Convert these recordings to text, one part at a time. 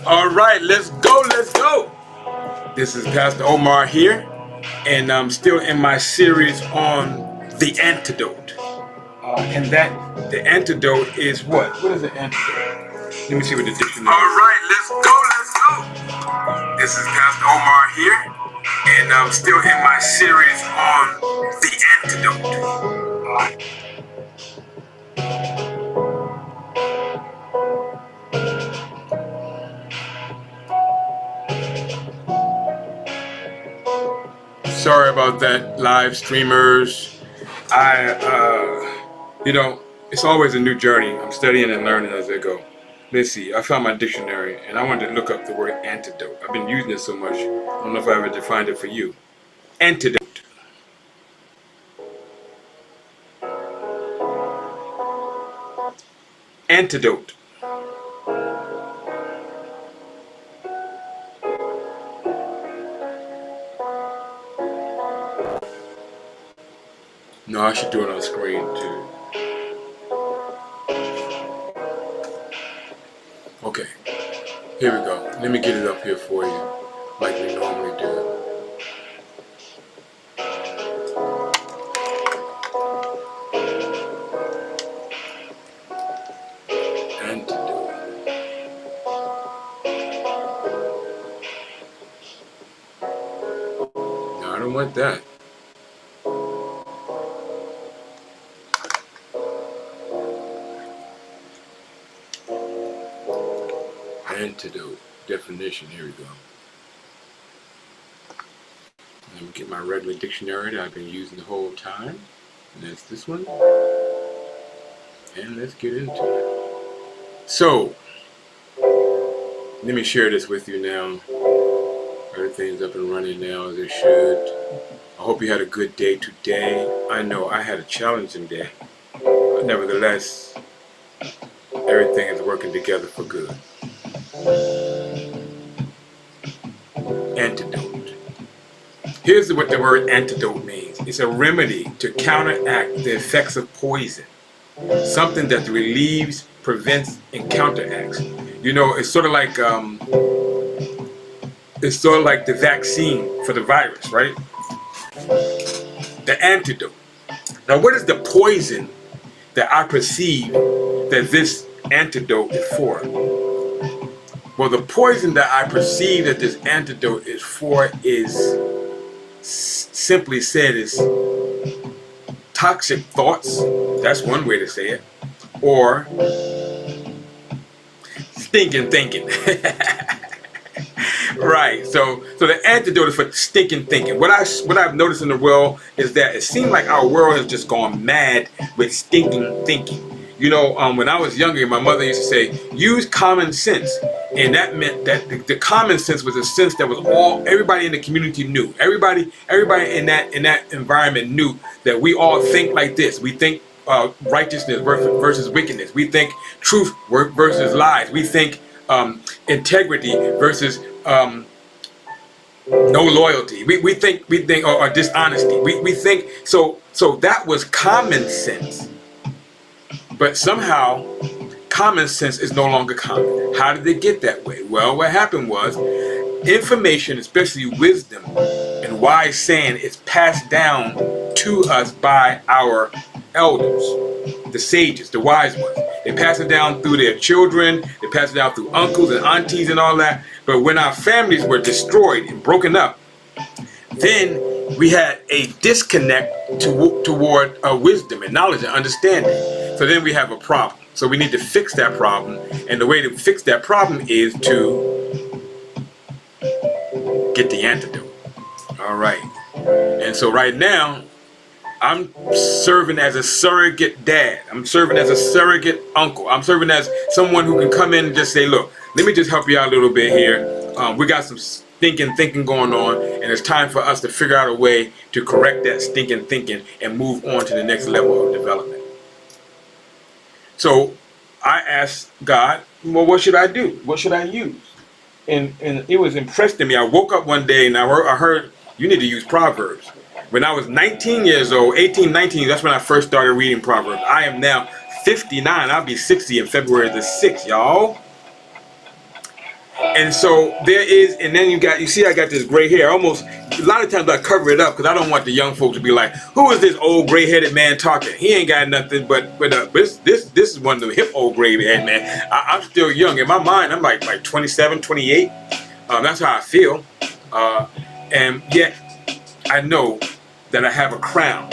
All right, let's go, let's go. This is Pastor Omar here, and I'm still in my series on the antidote. And that, the antidote is what? What is the antidote? Let me see what the dictionary is. All right, let's go, let's go. This is Pastor Omar here, and I'm still in my series on the antidote. Sorry about that, live streamers. It's always a new journey. I'm studying and learning as I go. Let's see, I found my dictionary and I wanted to look up the word antidote. I've been using it so much, I don't know if I ever defined it for you. Antidote. Antidote. No, I should do it on screen too. Okay, here we go. Let me get it up here for you, like we normally do. Antidote. No, I don't want that. Antidote definition. Here we go. Let me get my regular dictionary that I've been using the whole time, and that's this one. And let's get into it. So, let me share this with you now. Everything's up and running now as it should. I hope you had a good day today. I know I had a challenging day, but nevertheless, everything is working together for good. Antidote. Here's what the word antidote means. It's a remedy to counteract the effects of poison. Something that relieves, prevents, and counteracts. You know, it's sort of like the vaccine for the virus, right? The antidote. Now, what is the poison that I perceive that this antidote is for? Well, the poison that I perceive that this antidote is for is, simply said, is toxic thoughts. That's one way to say it. Or stinking thinking. Right. So the antidote is for stinking thinking. What I've noticed in the world is that it seems like our world has just gone mad with stinking thinking. You know, when I was younger, my mother used to say, use common sense. And that meant that the common sense was a sense that was everybody in the community knew. Everybody in that environment knew that we all think like this. We think righteousness versus wickedness. We think truth versus lies. We think integrity versus no loyalty. We think or dishonesty. We think so that was common sense. But somehow common sense is no longer common. How did it get that way? Well, what happened was information, especially wisdom and wise saying, is passed down to us by our elders, the sages, the wise ones. They pass it down through their children, they pass it down through uncles and aunties and all that. But when our families were destroyed and broken up, then we had a disconnect toward wisdom and knowledge and understanding. So then we have a problem. So we need to fix that problem. And the way to fix that problem is to get the antidote. All right. And so right now, I'm serving as a surrogate dad. I'm serving as a surrogate uncle. I'm serving as someone who can come in and just say, look, let me just help you out a little bit here. We got some stinking thinking going on, and it's time for us to figure out a way to correct that stinking thinking and move on to the next level of development. So I asked God, well, what should I do? What should I use? And it was impressed to me. I woke up one day and I heard you need to use Proverbs. When I was 19 years old, 18, 19, that's when I first started reading Proverbs. I am now 59. I'll be 60 in February the 6th, y'all. And so there is, and then you see I got this gray hair. Almost a lot of times I cover it up because I don't want the young folks to be like, who is this old gray-headed man talking? He ain't got nothing, but this is one of the hip old gray-headed man. I'm still young. In my mind, I'm like 27, 28. That's how I feel. And yet I know that I have a crown.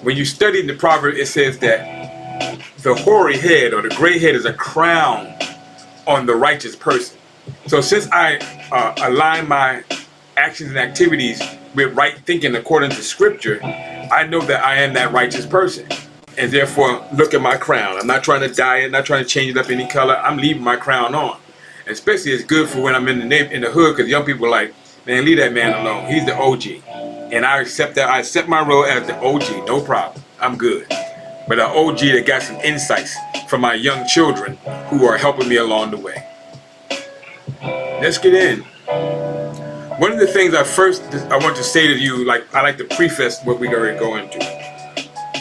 When you study the Proverbs, it says that the hoary head or the gray head is a crown on the righteous person. So since I align my actions and activities with right thinking according to Scripture, I know that I am that righteous person. And therefore, look at my crown. I'm not trying to dye it, not trying to change it up any color. I'm leaving my crown on. Especially it's good for when I'm in the hood, because young people are like, man, leave that man alone. He's the OG. And I accept that. I accept my role as the OG. No problem. I'm good. But an OG that got some insights from my young children who are helping me along the way. Let's get in. One of the things I want to say to you, like I like to preface what we're going to go into.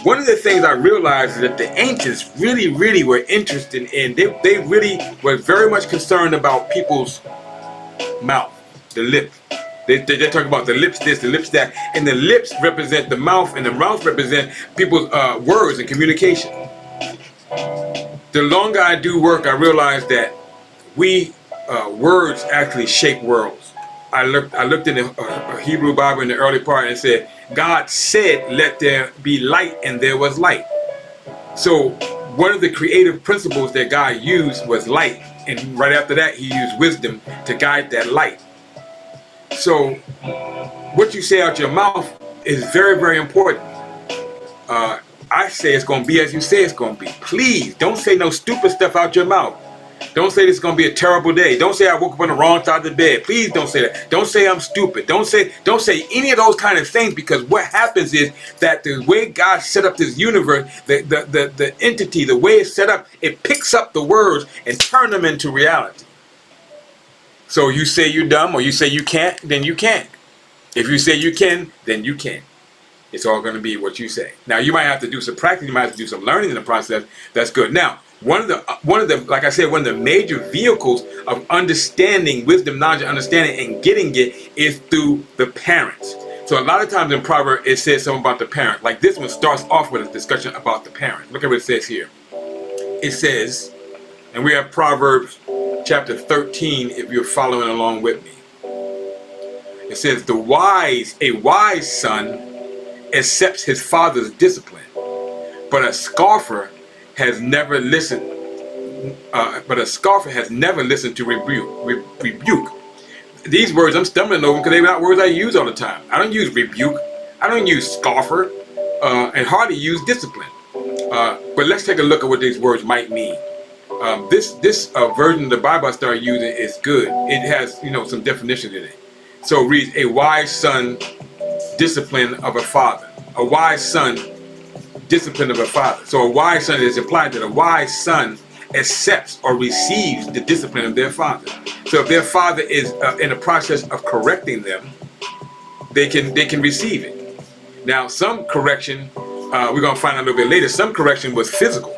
One of the things I realized is that the ancients really were interested in, they really were very much concerned about people's mouth, the lip. They talk about the lips this, the lips that, and the lips represent the mouth, and the mouth represent people's words and communication. The longer I do work, I realize that words actually shape worlds. I looked in the Hebrew Bible in the early part and said, God said, let there be light, and there was light. So one of the creative principles that God used was light. And right after that, he used wisdom to guide that light. So what you say out your mouth is very important. I say it's going to be as you say it's going to be. Please don't say no stupid stuff out your mouth. Don't say this is going to be a terrible day. Don't say I woke up on the wrong side of the bed. Please don't say that. Don't say I'm stupid. Don't say any of those kind of things, because what happens is that the way God set up this universe, the entity, the way it's set up, it picks up the words and turn them into reality. So you say you're dumb, or you say you can't, then you can't. If you say you can, then you can. It's all going to be what you say. Now you might have to do some practice. You might have to do some learning in the process. That's good. Now, one of the, like I said, one of the major vehicles of understanding, wisdom, knowledge, understanding, and getting it is through the parents. So a lot of times in Proverbs, it says something about the parent. Like this one starts off with a discussion about the parent. Look at what it says here. It says, and we have Proverbs chapter 13, if you're following along with me. It says, a wise son accepts his father's discipline, but a scoffer has never listened. To rebuke. These words I'm stumbling over because they're not words I use all the time. I don't use rebuke. I don't use scoffer, and hardly use discipline. But let's take a look at what these words might mean. This version of the Bible I started using is good. It has some definition in it. So it reads, a wise son, discipline of a father. A wise son, discipline of a father. So a wise son is implied that a wise son accepts or receives the discipline of their father. So if their father is in the process of correcting them, they can receive it. Now some correction, we're going to find out a little bit later, some correction was physical.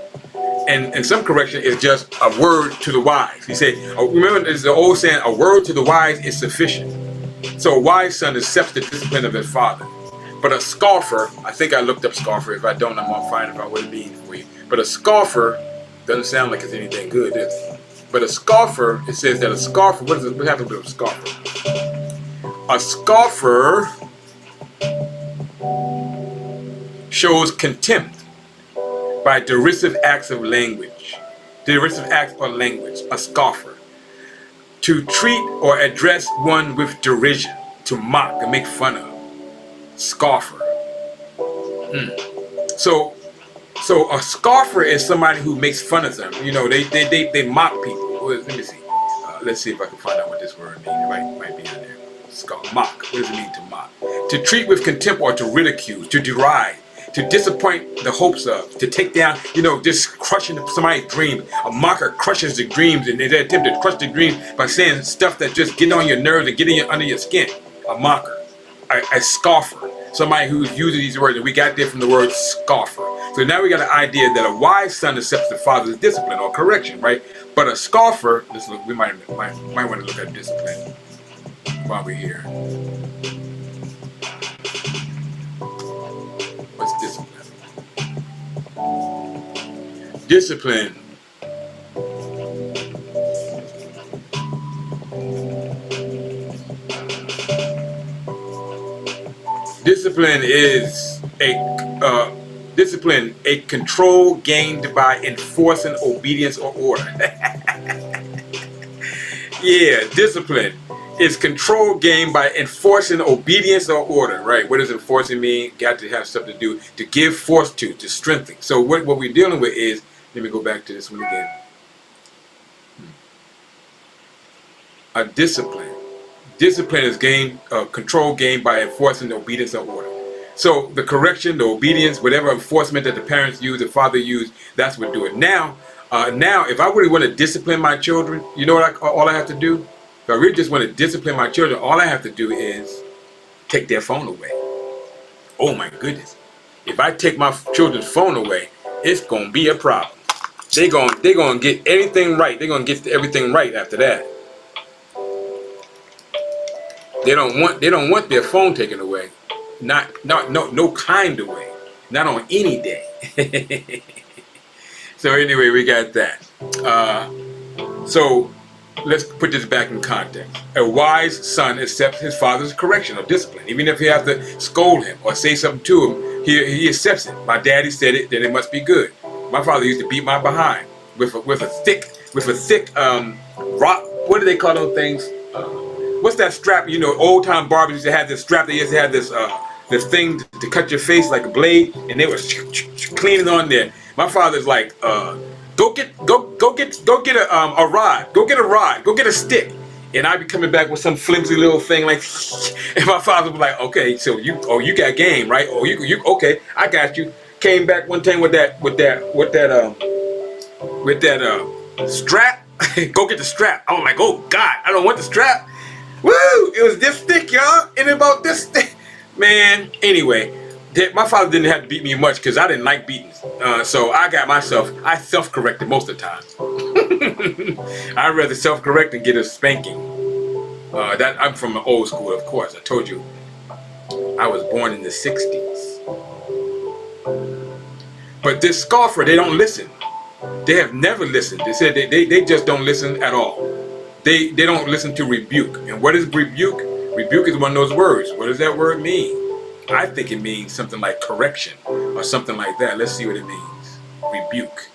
And some correction is just a word to the wise. He said, remember there's the old saying, a word to the wise is sufficient. So a wise son accepts the discipline of his father. But a scoffer, I think I looked up scoffer. If I don't, I'm going to find out what it means for you. But a scoffer doesn't sound like it's anything good, does it? But a scoffer, it says that a scoffer, what happens with a scoffer? A scoffer shows contempt by derisive acts of language. Derisive acts or language, a scoffer. To treat or address one with derision, to mock and make fun of. Scoffer. So a scoffer is somebody who makes fun of them. They mock people. Let me see. Let's see if I can find out what this word means. It might be in there. Mock. What does it mean to mock? To treat with contempt or to ridicule, to deride, to disappoint the hopes of, to take down, just crushing somebody's dream. A mocker crushes the dreams, and they attempt to crush the dreams by saying stuff that just get on your nerves and get under your skin. A mocker. A scoffer, somebody who's using these words, and we got there from the word scoffer. So now we got an idea that a wise son accepts the father's discipline or correction, right? But a scoffer, let's look, we might want to look at discipline while we're here. What's discipline? Discipline. Discipline is a control gained by enforcing obedience or order. Yeah, discipline is control gained by enforcing obedience or order, right? What does enforcing mean? Got to have something to do, to give force to strengthen. So what we're dealing with is, let me go back to this one again. A discipline. Discipline is control gained by enforcing the obedience or order. So the correction, the obedience, whatever enforcement that the parents use, the father used, that's what do it. Now, if I really want to discipline my children, you know what? All I have to do, if I really just want to discipline my children, all I have to do is take their phone away. Oh my goodness! If I take my children's phone away, it's gonna be a problem. They're gonna get anything right. They're gonna get everything right after that. They don't want their phone taken away. No kind of way. Not on any day. So anyway, we got that. So let's put this back in context. A wise son accepts his father's correction or discipline. Even if he has to scold him or say something to him, he accepts it. My daddy said it, then it must be good. My father used to beat my behind with a thick rock. What do they call those things? What's that strap? You know, old time barbers used to have this strap. They used to have this thing to cut your face like a blade, and they were cleaning on there. My father's like, go get a rod, go get a rod, go get a stick, and I'd be coming back with some flimsy little thing like, and my father was like, okay, so you got game, right? Oh, you okay? I got you. Came back one time with that strap. Go get the strap. I was like, oh God, I don't want the strap. Woo! It was this thick, y'all, and about this thick. Man, anyway, my father didn't have to beat me much because I didn't like beatings. So I self-corrected most of the time. I'd rather self-correct than get a spanking. I'm from the old school, of course. I told you, I was born in the 60s. But this scoffer, they don't listen. They have never listened. They said they just don't listen at all. They don't listen to rebuke. And what is rebuke? Rebuke is one of those words. What does that word mean? I think it means something like correction or something like that. Let's see what it means. Rebuke.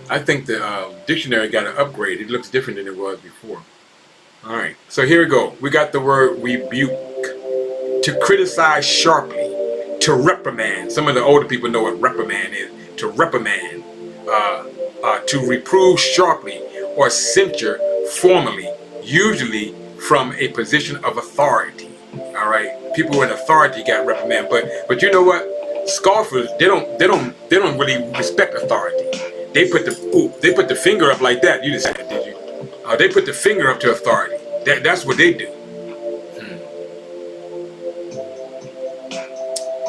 I think the dictionary got an upgrade. It looks different than it was before. All right, so here we go. We got the word rebuke. To criticize sharply, to reprimand. Some of the older people know what reprimand is. To reprimand, to reprove sharply or censure formally, usually from a position of authority. All right, people in authority got reprimand, but you know what? Scoffers, they don't really respect authority. They put the finger up like that. You just said it, did you? They put the finger up to authority. That's what they do.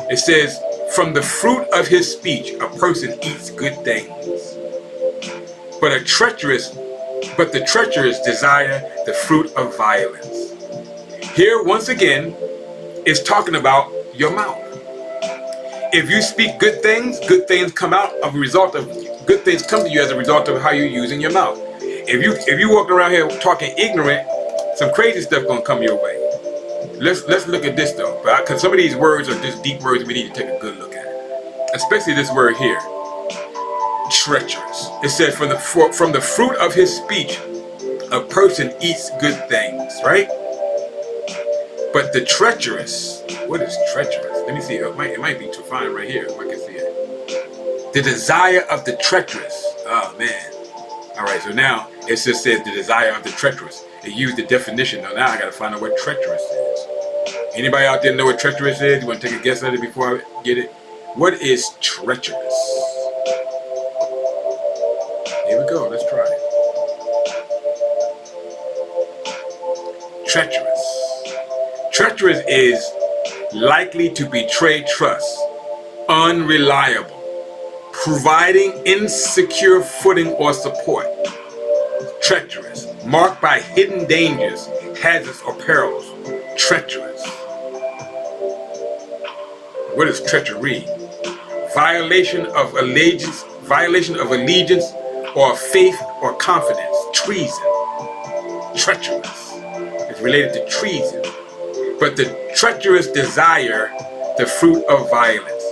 It says, from the fruit of his speech, a person eats good things. But the treacherous desire the fruit of violence. Here, once again, is talking about your mouth. If you speak good things come out of a result of good things come to you as a result of how you're using your mouth. If you walking around here talking ignorant, some crazy stuff gonna come your way. Let's look at this though, because some of these words are just deep words we need to take a good look at. Especially this word here, treacherous. It said from the fruit of his speech, a person eats good things, right? But the treacherous, what is treacherous? Let me see. It might be too fine right here. If I can see it. The desire of the treacherous. Oh man. All right. So now it just says the desire of the treacherous. It used the definition. Now I got to find out what treacherous is. Anybody out there know what treacherous is? You want to take a guess at it before I get it? What is treacherous? Here we go. Let's try it. Treacherous. Treacherous is likely to betray trust, unreliable, providing insecure footing or support, treacherous, marked by hidden dangers, hazards, or perils, treacherous. What is treachery? Violation of allegiance or faith or confidence, treason, treacherous. It's related to treason. But the treacherous desire, the fruit of violence.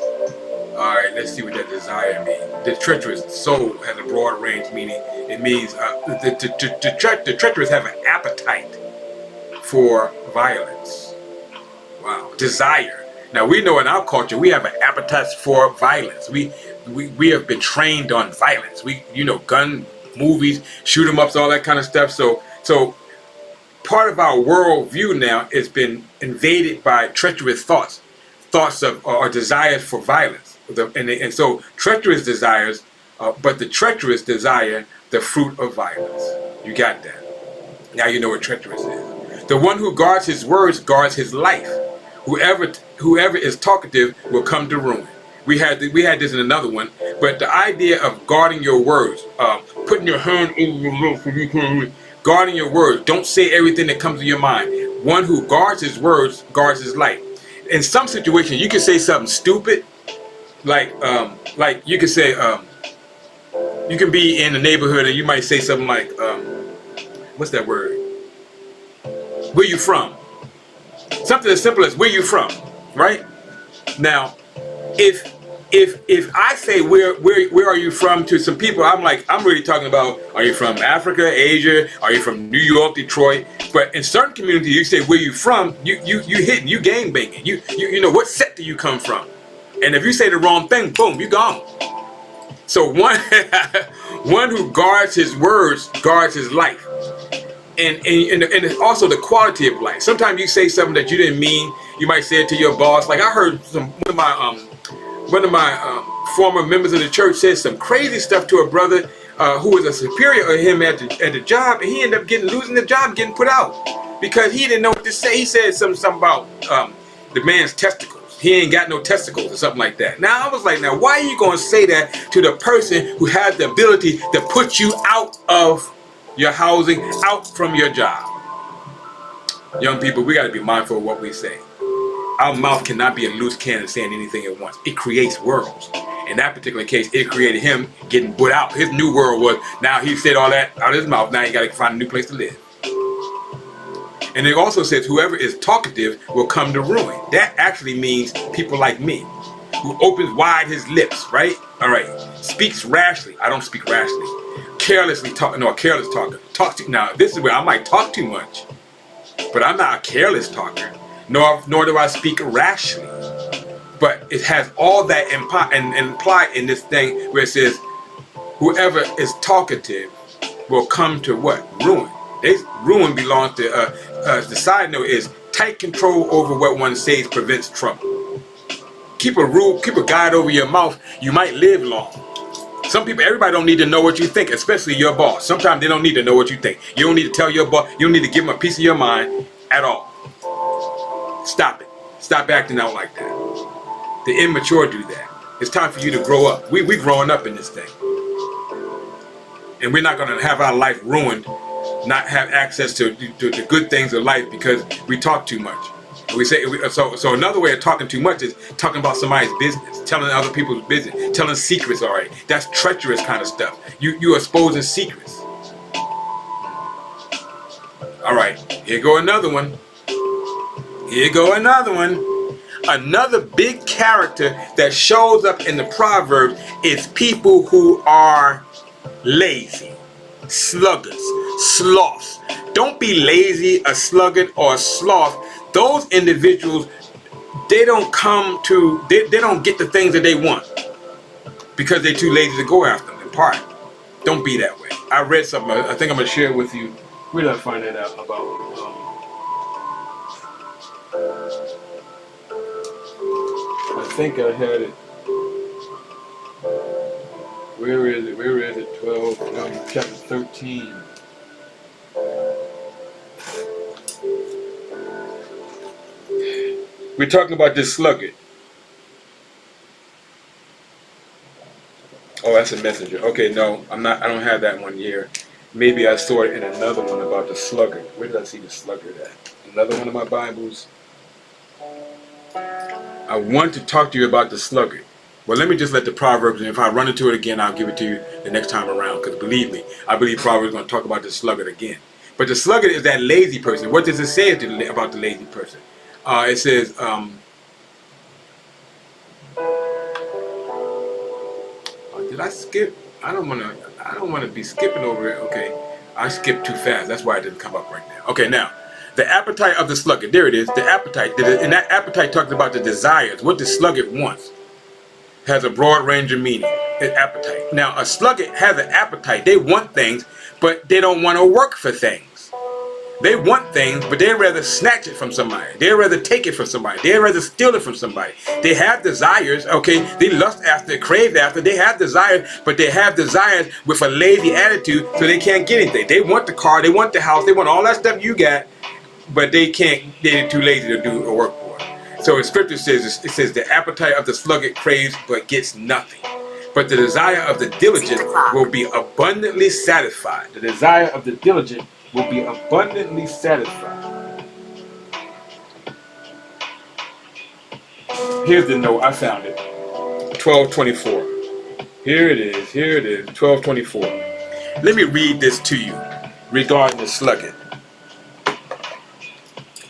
All right, let's see what that desire means. The treacherous soul has a broad range meaning. It means the treacherous have an appetite for violence. Wow, desire. Now we know in our culture we have an appetite for violence. We have been trained on violence. Gun movies, shoot 'em ups, all that kind of stuff. So part of our worldview now has been invaded by treacherous thoughts of or desires for violence. And so treacherous desires, but the treacherous desire the fruit of violence. You got that. Now you know what treacherous is. The one who guards his words guards his life. Whoever is talkative will come to ruin. We had this in another one, but the idea of guarding your words, putting your hand in your mouth so you can guarding your words. Don't say everything that comes to your mind. One who guards his words guards his life. In some situations, you can say something stupid, like you can say, you can be in the neighborhood and you might say something like, what's that word? Where you from? Something as simple as where you from, right? Now, if I say where are you from to some people, I'm really talking about, are you from Africa, Asia? Are you from New York, Detroit? But in certain communities, you say where you from, you hitting, you gang banging. You know what set do you come from? And if you say the wrong thing, boom, you gone. So one who guards his words guards his life. And it's also the quality of life. Sometimes you say something that you didn't mean. You might say it to your boss. Like I heard one of my former members of the church said some crazy stuff to a brother who was a superior of him at the job, and he ended up losing the job, getting put out because he didn't know what to say. He said something about the man's testicles. He ain't got no testicles or something like that. Now I was like, now why are you going to say that to the person who has the ability to put you out of your housing, out from your job? Young people, we got to be mindful of what we say. Our mouth cannot be a loose cannon saying anything at once. It creates worlds. In that particular case, it created him getting put out. His new world was, now he said all that out of his mouth. Now he got to find a new place to live. And it also says, whoever is talkative will come to ruin. That actually means people like me, who opens wide his lips, right? All right. Speaks rashly. I don't speak rashly. Carelessly talk. No, a careless talker. Now, this is where I might talk too much, but I'm not a careless talker. Nor do I speak rashly. But it has all that implied in this thing where it says, whoever is talkative will come to what? Ruin. Ruin belongs to, the side note is, tight control over what one says prevents trouble. Keep a guide over your mouth, you might live long. Some people, everybody don't need to know what you think, especially your boss. Sometimes they don't need to know what you think. You don't need to tell your boss, you don't need to give them a piece of your mind at all. Stop it. Stop acting out like that. The immature do that. It's time for you to grow up. We're growing up in this thing. And we're not going to have our life ruined, not have access to the good things of life because we talk too much. We say so another way of talking too much is talking about somebody's business, telling other people's business, telling secrets. All right, that's treacherous kind of stuff. You exposing secrets. All right, here go another one. Another big character that shows up in the Proverbs is people who are lazy, sluggards, sloths. Don't be lazy, a sluggard, or a sloth. Those individuals, they don't get the things that they want because they're too lazy to go after them in part. Don't be that way. I read something, I think I'm going to share it with you. Where did I find that out about? I think I had it. Where is it? 12, chapter 13. We're talking about this sluggard. Oh, that's a messenger. Okay, no, I'm not. I don't have that one here. Maybe I saw it in another one about the sluggard. Where did I see the sluggard at? Another one of my Bibles. I want to talk to you about the sluggard. Well, let me just let the Proverbs, and if I run into it again, I'll give it to you the next time around. Because believe me, I believe Proverbs is going to talk about the sluggard again. But the sluggard is that lazy person. What does it say about the lazy person? It says, did I skip? I don't want to be skipping over it. Okay, I skipped too fast. That's why it didn't come up right now. Okay, now the appetite of the sluggard. There it is. The appetite. And that appetite talks about the desires. What the sluggard wants has a broad range of meaning. His appetite. Now a sluggard has an appetite. They want things, but they don't want to work for things. They want things, but they'd rather snatch it from somebody. They'd rather take it from somebody. They'd rather steal it from somebody. They have desires, okay? They lust after, crave after. They have desires, but they have desires with a lazy attitude, so they can't get anything. They want the car, they want the house, they want all that stuff you got, but they can't. They're too lazy to do or work for it. So the scripture says, it says, the appetite of the sluggard craves but gets nothing. But the desire of the diligent will be abundantly satisfied. The desire of the diligent will be abundantly satisfied. Here's the note. I found it. 1224. Here it is. Here it is. 1224. Let me read this to you regarding the sluggard.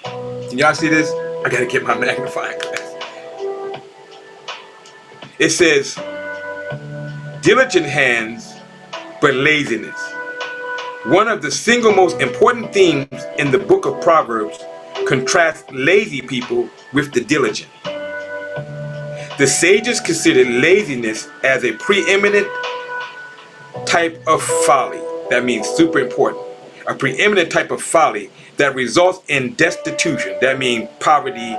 Can y'all see this? I gotta get my magnifying glass. It says, diligent hands, but laziness. One of the single most important themes in the book of Proverbs contrasts lazy people with the diligent. The sages consider laziness as a preeminent type of folly. That means super important. A preeminent type of folly that results in destitution. That means poverty,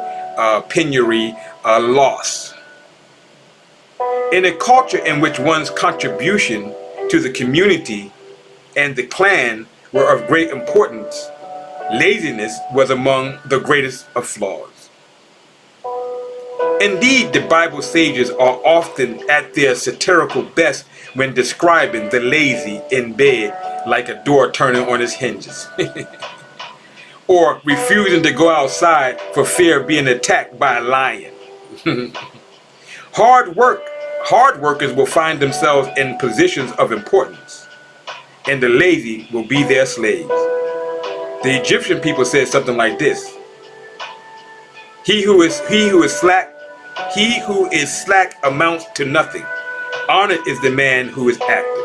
penury, loss. In a culture in which one's contribution to the community and the clan were of great importance, laziness was among the greatest of flaws. Indeed, the Bible sages are often at their satirical best when describing the lazy in bed like a door turning on its hinges, or refusing to go outside for fear of being attacked by a lion. Hard workers will find themselves in positions of importance, and the lazy will be their slaves. The Egyptian people said something like this: He who is slack amounts to nothing. Honored is the man who is active.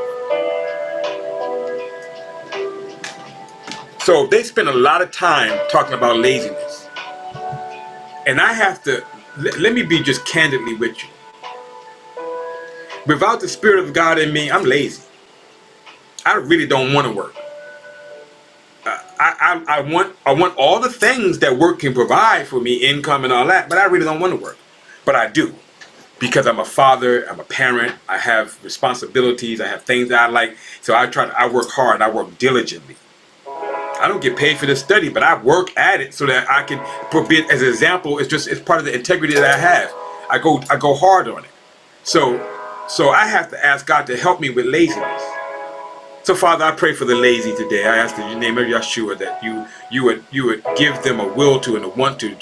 So they spend a lot of time talking about laziness. And I have to, let me be just candidly with you. Without the Spirit of God in me, I'm lazy. I really don't want to work. I want all the things that work can provide for me, income and all that, but I really don't want to work. But I do, because I'm a father, I'm a parent, I have responsibilities, I have things that I like. So I work hard, I work diligently. I don't get paid for this study, but I work at it so that I can put it as an example. It's part of the integrity that I have. I go hard on it. So I have to ask God to help me with laziness. So Father, I pray for the lazy today. I ask in the name of Yeshua that you would give them a will to and a want to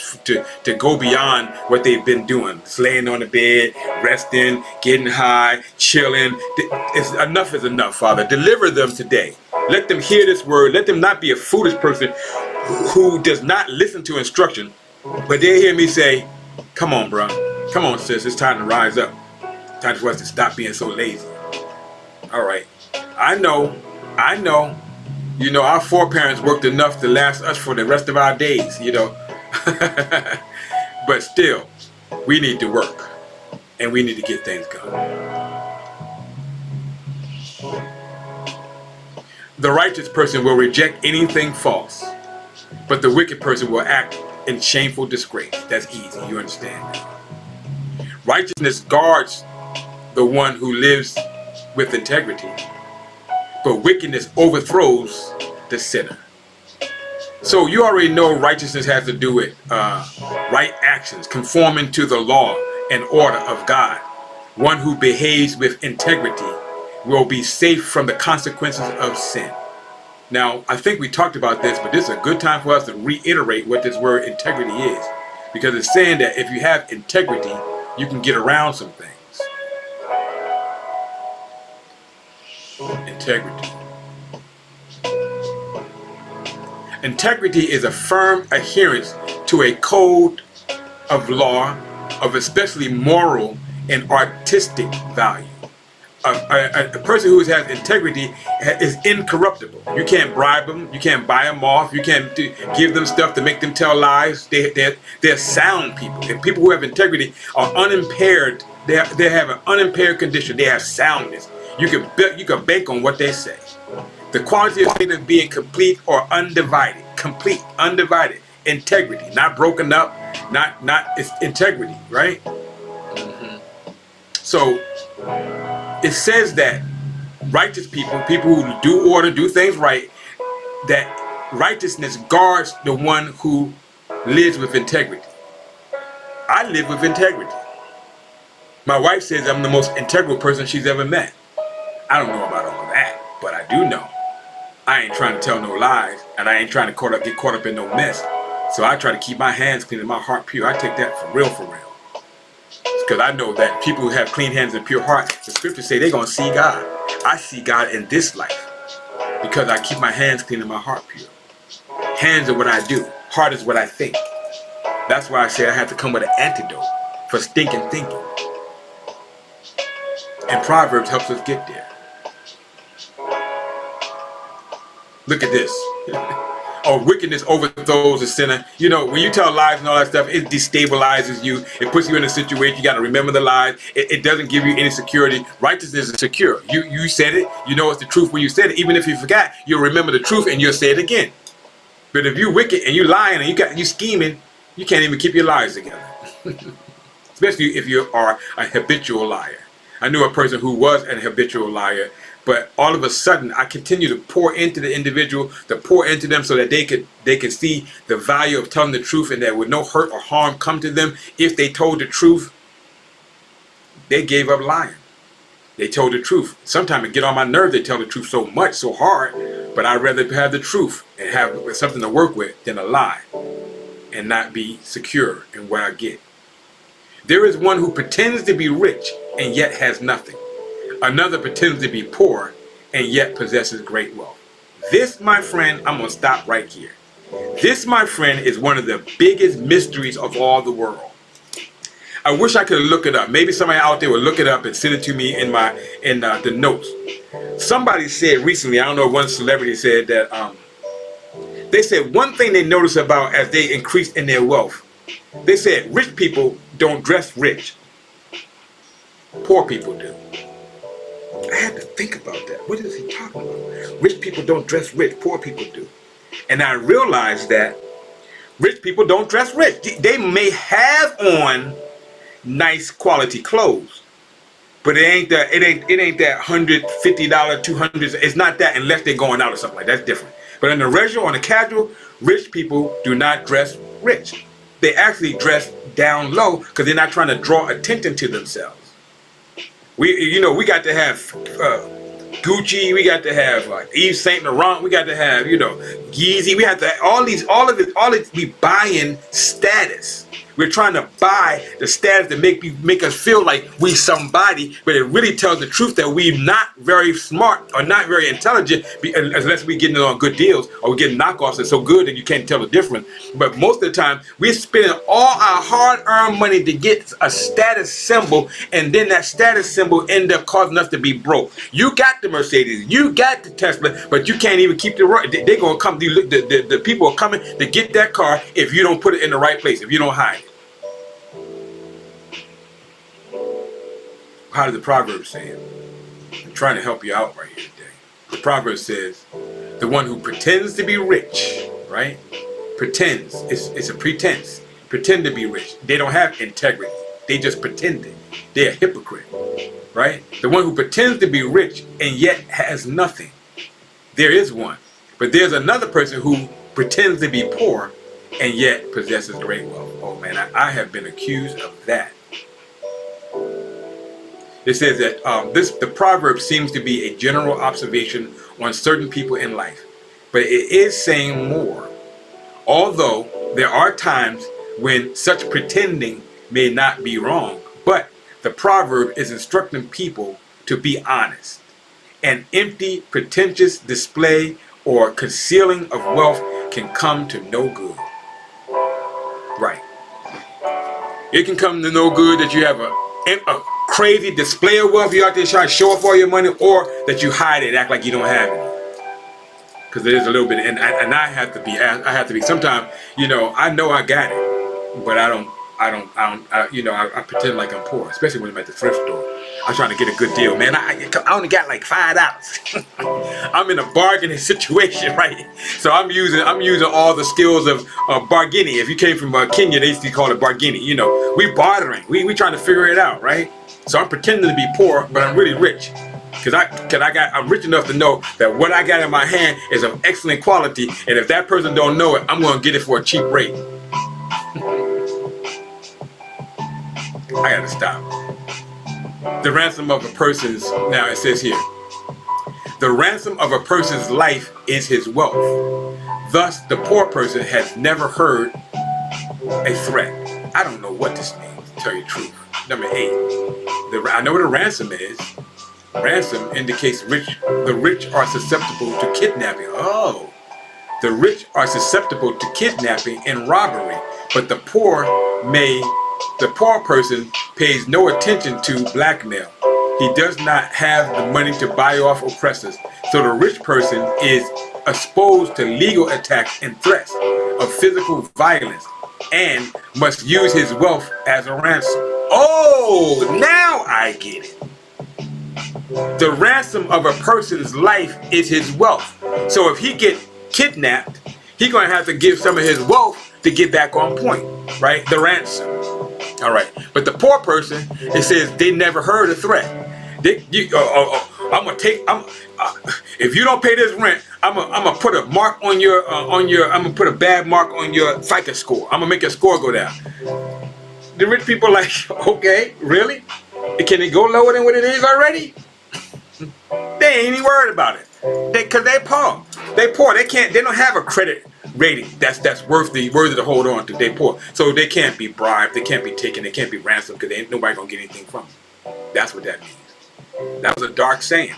go beyond what they've been doing. Just laying on the bed, resting, getting high, chilling. Enough is enough, Father. Deliver them today. Let them hear this word. Let them not be a foolish person who does not listen to instruction, but they hear me say, come on, bro. Come on, sis. It's time to rise up. Time for us to stop being so lazy. All right. I know, our foreparents worked enough to last us for the rest of our days, but still, we need to work, and we need to get things going. The righteous person will reject anything false, but the wicked person will act in shameful disgrace. That's easy, you understand that. Righteousness guards the one who lives with integrity, but wickedness overthrows the sinner. So you already know righteousness has to do with right actions, conforming to the law and order of God. One who behaves with integrity will be safe from the consequences of sin. Now, I think we talked about this, but this is a good time for us to reiterate what this word integrity is. Because it's saying that if you have integrity, you can get around some things. Integrity. Integrity is a firm adherence to a code of law of especially moral and artistic value. A person who has integrity is incorruptible. You can't bribe them. You can't buy them off. You can't give them stuff to make them tell lies. They're sound people. And people who have integrity are unimpaired. They have an unimpaired condition. They have soundness. You can bank on what they say. The quality of either being complete or undivided. Complete, undivided. Integrity, not broken up. Not it's integrity, right? So it says that righteous people who do things right, that righteousness guards the one who lives with integrity. I live with integrity. My wife says I'm the most integral person she's ever met. I don't know about all that, but I do know I ain't trying to tell no lies, and I ain't trying to get caught up in no mess. So I try to keep my hands clean and my heart pure. I take that for real. Because I know that people who have clean hands and pure hearts, the scriptures say they're going to see God. I see God in this life because I keep my hands clean and my heart pure. Hands are what I do. Heart is what I think. That's why I say I have to come with an antidote for stinking thinking. And Proverbs helps us get there. Look at this. Or wickedness overthrows a sinner. You know, when you tell lies and all that stuff, it destabilizes you. It puts you in a situation. You got to remember the lies. It doesn't give you any security. Righteousness is secure. You said it. You know it's the truth when you said it. Even if you forgot, you'll remember the truth and you'll say it again. But if you're wicked and you're lying and you scheming, you can't even keep your lies together. Especially if you are a habitual liar. I knew a person who was an habitual liar. But all of a sudden, I continue to pour into the individual, to pour into them so that they could see the value of telling the truth, and that with no hurt or harm come to them if they told the truth. They gave up lying. They told the truth. Sometimes it get on my nerves. They tell the truth so much, so hard. But I'd rather have the truth and have something to work with than a lie, and not be secure in what I get. There is one who pretends to be rich and yet has nothing. Another pretends to be poor and yet possesses great wealth. This, my friend, I'm going to stop right here. This, my friend, is one of the biggest mysteries of all the world. I wish I could look it up. Maybe somebody out there would look it up and send it to me in the notes. Somebody said recently, I don't know, one celebrity said that they said one thing they noticed about as they increased in their wealth. They said rich people don't dress rich. Poor people do. I had to think about that. What is he talking about? Rich people don't dress rich. Poor people do. And I realized that rich people don't dress rich. They may have on nice quality clothes, but it ain't that $150, $200. It's not that unless they're going out or something like that. That's different. But in the regular, on the casual, rich people do not dress rich. They actually dress down low because they're not trying to draw attention to themselves. We got to have Gucci. We got to have Yves Saint Laurent. We got to have Yeezy. We have to all of it. We buying status. We're trying to buy the status to make us feel like we somebody, but it really tells the truth that we're not very smart or not very intelligent unless we're getting it on good deals or we're getting knockoffs that's so good that you can't tell the difference. But most of the time, we're spending all our hard-earned money to get a status symbol, and then that status symbol end up causing us to be broke. You got the Mercedes, you got the Tesla, but you can't even keep the right. They're gonna come. The people are coming to get that car if you don't put it in the right place, if you don't hide it. How does the Proverbs say it? I'm trying to help you out right here today. The Proverb says, the one who pretends to be rich, right? Pretends. It's a pretense. Pretend to be rich. They don't have integrity. They just pretending. They're a hypocrite, right? The one who pretends to be rich and yet has nothing. There is one. But there's another person who pretends to be poor, and yet possesses great wealth. Oh man, I have been accused of that. It says that the proverb seems to be a general observation on certain people in life, but it is saying more. Although there are times when such pretending may not be wrong, but the proverb is instructing people to be honest. An empty, pretentious display or concealing of wealth can come to no good. Right. It can come to no good that you have a crazy display of wealth. You're out there trying to show off all your money, or that you hide it, act like you don't have it. Because there's a little bit, and I have to be. Sometimes, I know I got it, but I pretend like I'm poor, especially when I'm at the thrift store. I'm trying to get a good deal, man. I only got like $5. I'm in a bargaining situation, right? So I'm using all the skills of bargaining. If you came from Kenya, they used to call it bargaining. We bartering. We trying to figure it out, right? So I'm pretending to be poor, but I'm really rich. I'm rich enough to know that what I got in my hand is of excellent quality, and if that person don't know it, I'm going to get it for a cheap rate. I got to stop. The ransom of a person's, now it says here, the ransom of a person's life is his wealth. Thus, the poor person has never heard a threat. I don't know what this means, to tell you the truth. Number 8, I know what a ransom is. Ransom indicates the rich are susceptible to kidnapping. Oh, the rich are susceptible to kidnapping and robbery, but the poor person pays no attention to blackmail. He does not have the money to buy off oppressors. So the rich person is exposed to legal attacks and threats of physical violence and must use his wealth as a ransom. Oh, now I get it. The ransom of a person's life is his wealth. So if he get kidnapped, he's going to have to give some of his wealth to get back on point, right? The ransom. All right. But the poor person, it says they never heard a threat. If you don't pay this rent, I'm gonna put a mark I'm gonna put a bad mark on your FICO score. I'm gonna make your score go down. The rich people are like, okay, really? Can it go lower than what it is already? They ain't even worried about it. Cause they poor. They poor. They don't have a credit rating that's worthy to hold on to. They poor. So they can't be bribed, they can't be taken, they can't be ransomed, because ain't nobody gonna get anything from them. That's what that means. That was a dark saying.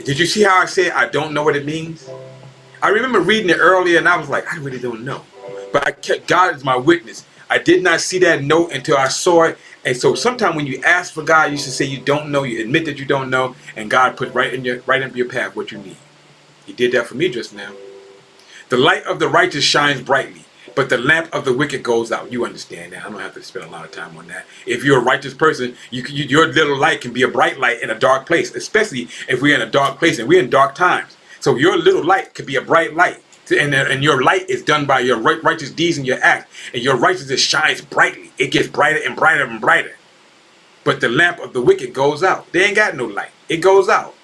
Did you see how I said I don't know what it means? I remember reading it earlier and I was like, I really don't know. But God is my witness. I did not see that note until I saw it. And so sometimes when you ask for God, you should say you don't know, you admit that you don't know, and God put right into your path what you need. He did that for me just now. The light of the righteous shines brightly, but the lamp of the wicked goes out. You understand that. I don't have to spend a lot of time on that. If you're a righteous person, your little light can be a bright light in a dark place, especially if we're in a dark place and we're in dark times. So your little light could be a bright light. And your light is done by your righteous deeds and your acts. And your righteousness shines brightly. It gets brighter and brighter and brighter. But the lamp of the wicked goes out. They ain't got no light. It goes out.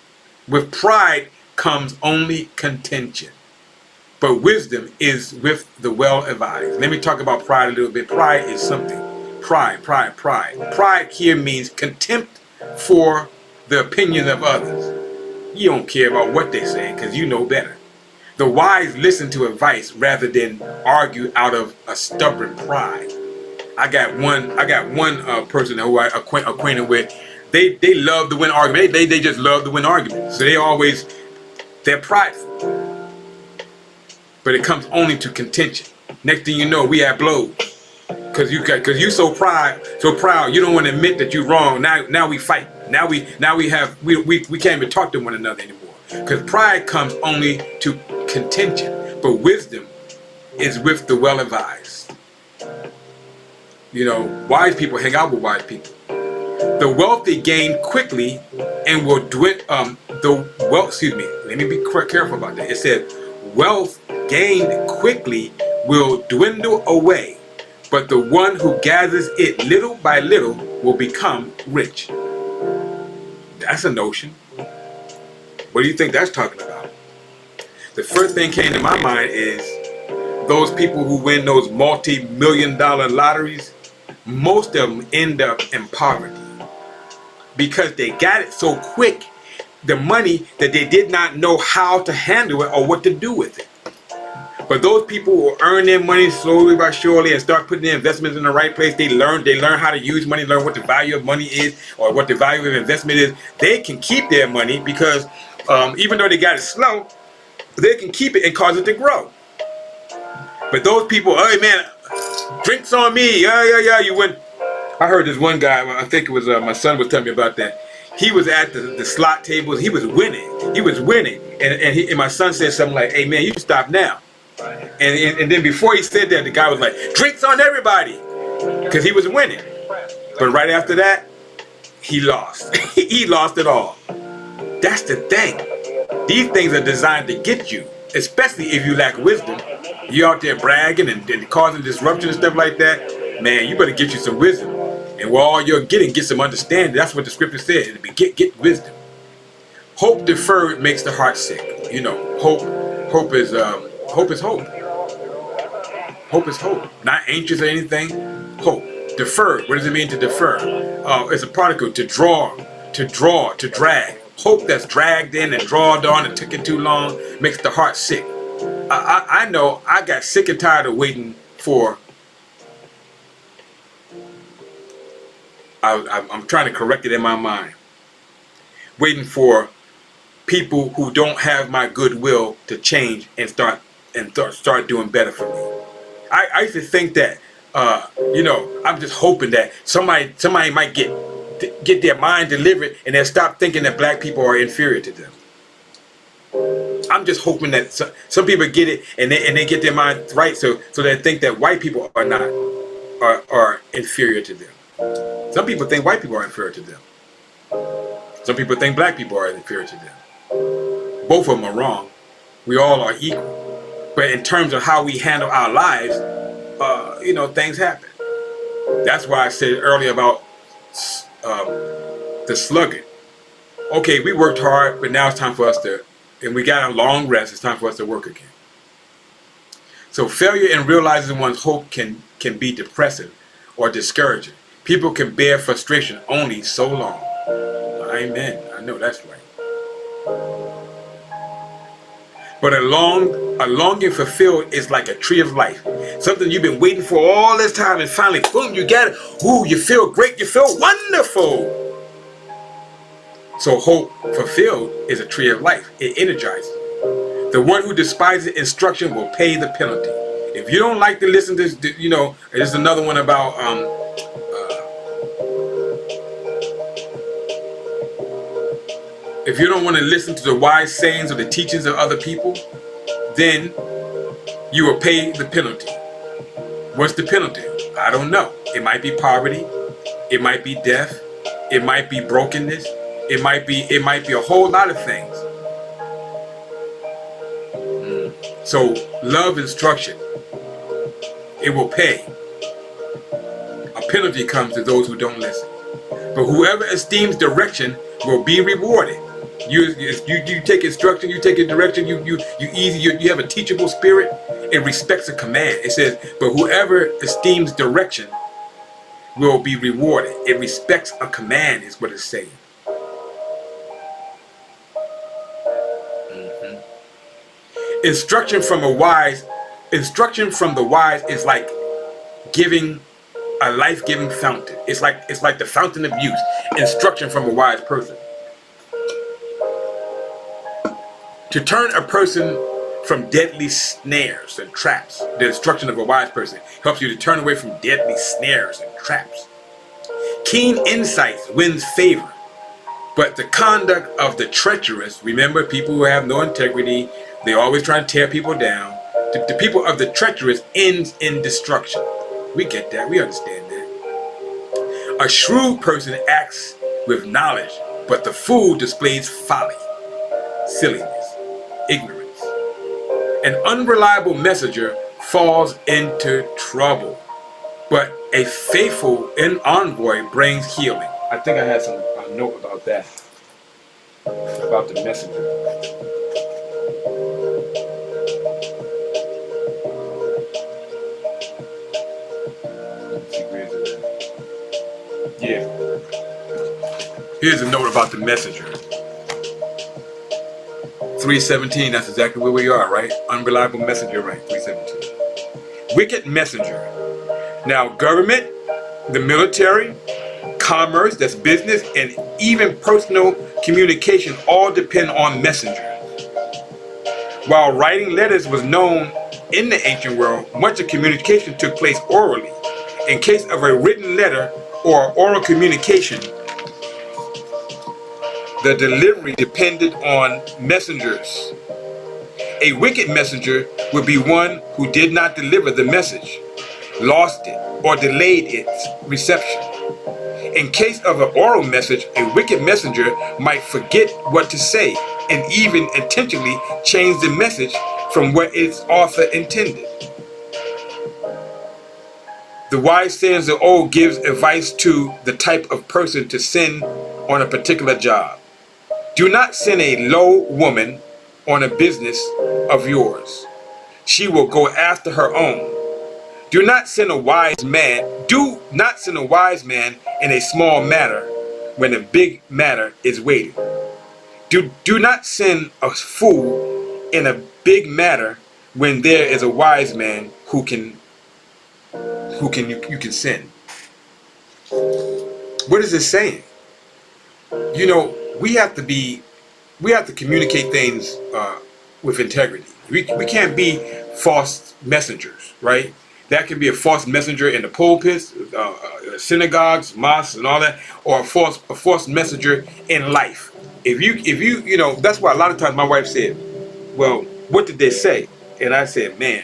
With pride comes only contention. But wisdom is with the well-advised. Let me talk about pride a little bit. Pride is something. Pride. Pride here means contempt for the opinions of others. You don't care about what they say because you know better. The wise listen to advice rather than argue out of a stubborn pride. I got one person who I acquainted with. They love to win arguments. They just love to win arguments. So they're prideful. But it comes only to contention. Next thing you know, we have blows. Cause you so proud, you don't want to admit that you're wrong. Now we fight. Now we can't even talk to one another anymore. Because pride comes only to contention, but wisdom is with the well-advised. Wise people hang out with wise people. The wealthy gain quickly and will dwindle. Let me be careful about that. It said, wealth gained quickly will dwindle away, but the one who gathers it little by little will become rich. That's a notion. What do you think that's talking about? The first thing came to my mind is those people who win those multi-million-dollar lotteries, most of them end up in poverty because they got it so quick, the money, that they did not know how to handle it or what to do with it. But those people who earn their money slowly but surely and start putting their investments in the right place, they learn how to use money, learn what the value of money is or what the value of investment is. They can keep their money because even though they got it slow, they can keep it and cause it to grow. But those people, hey man, drinks on me, yeah, you win. I heard this one guy, I think it was my son was telling me about that. He was at the slot tables, he was winning. And my son said something like, hey man, you stop now. And then before he said that, the guy was like, drinks on everybody, because he was winning. But right after that, he lost. He lost it all. That's the thing. These things are designed to get you, especially if you lack wisdom. You out there bragging and causing disruption and stuff like that. Man, you better get you some wisdom. And while all you're getting, get some understanding. That's what the scripture said. Get wisdom. Hope deferred makes the heart sick. You know, hope is hope. Hope is hope. Not anxious or anything. Hope. Deferred. What does it mean to defer? It's a particle. To draw, to drag. Hope that's dragged in and drawn on and took it too long makes the heart sick. I know I got sick and tired of waiting for. I'm trying to correct it in my mind. Waiting for people who don't have my goodwill to change and start doing better for me. I used to think that, I'm just hoping that somebody might get their mind delivered and they'll stop thinking that black people are inferior to them. I'm just hoping that some people get it and they get their mind right, so they think that white people are inferior to them. Some people think white people are inferior to them. Some people think black people are inferior to them. Both of them are wrong. We all are equal. But in terms of how we handle our lives, things happen. That's why I said earlier about the sluggard. Okay, we worked hard, but now it's time for us and we got a long rest, it's time for us to work again. So failure in realizing one's hope can be depressing or discouraging. People can bear frustration only so long. Amen. I know that's right. But a longing fulfilled is like a tree of life. Something you've been waiting for all this time and finally, boom, you got it. Ooh, you feel great. You feel wonderful. So hope fulfilled is a tree of life. It energizes. The one who despises instruction will pay the penalty. If you don't like to listen to this, there's another one about if you don't want to listen to the wise sayings or the teachings of other people, then you will pay the penalty. What's the penalty? I don't know. It might be poverty. It might be death. It might be brokenness. It might be a whole lot of things. So love instruction. It will pay. A penalty comes to those who don't listen. But whoever esteems direction will be rewarded. You take instruction, you take a direction, you have a teachable spirit. It respects a command. It says, but whoever esteems direction will be rewarded. It respects a command is what it's saying. Instruction from the wise is like giving a life-giving fountain. It's like the fountain of youth. Instruction from a wise person. To turn a person from deadly snares and traps. The instruction of a wise person helps you to turn away from deadly snares and traps. Keen insights wins favor. But the conduct of the treacherous, remember, people who have no integrity, they always try to tear people down. The people of the treacherous ends in destruction. We get that. We understand that. A shrewd person acts with knowledge, but the fool displays folly, silliness, ignorance. An unreliable messenger falls into trouble, but a faithful envoy brings healing. I think I had a note about that, about the messenger. here. Here's a note about the messenger. 317, that's exactly where we are, right? Unreliable messenger, right? 317. Wicked messenger. Now, government, the military, commerce, that's business, and even personal communication all depend on messengers. While writing letters was known in the ancient world, much of communication took place orally. In case of a written letter or oral communication, the delivery depended on messengers. A wicked messenger would be one who did not deliver the message, lost it, or delayed its reception. In case of an oral message, a wicked messenger might forget what to say and even intentionally change the message from what its author intended. The wise sayings of old gives advice to the type of person to send on a particular job. Do not send a low woman on a business of yours. She will go after her own. Do not send a wise man in a small matter when a big matter is waiting. Do not send a fool in a big matter when there is a wise man you can send. What is it saying? You know, we have to communicate things with integrity. We can't be false messengers, right? That can be a false messenger in the pulpits, synagogues, mosques, and all that, or a false messenger in life. If you know, that's why a lot of times my wife said, "Well, what did they say?" And I said, "Man,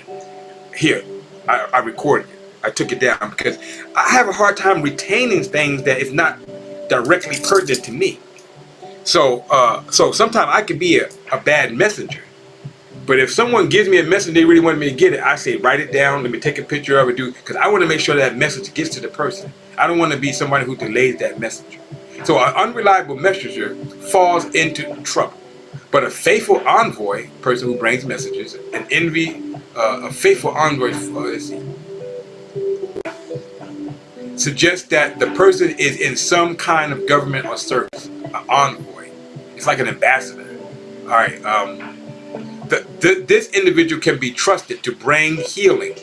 here, I recorded it. I took it down because I have a hard time retaining things that is not directly pertinent to me." So sometimes I can be a bad messenger. But if someone gives me a message they really want me to get it, I say write it down, let me take a picture of it, because I want to make sure that message gets to the person. I don't want to be somebody who delays that message. So an unreliable messenger falls into trouble. But a faithful envoy, person who brings messages, a faithful envoy, suggests that the person is in some kind of government or service. An envoy. It's like an ambassador. All right. This individual can be trusted to bring healing,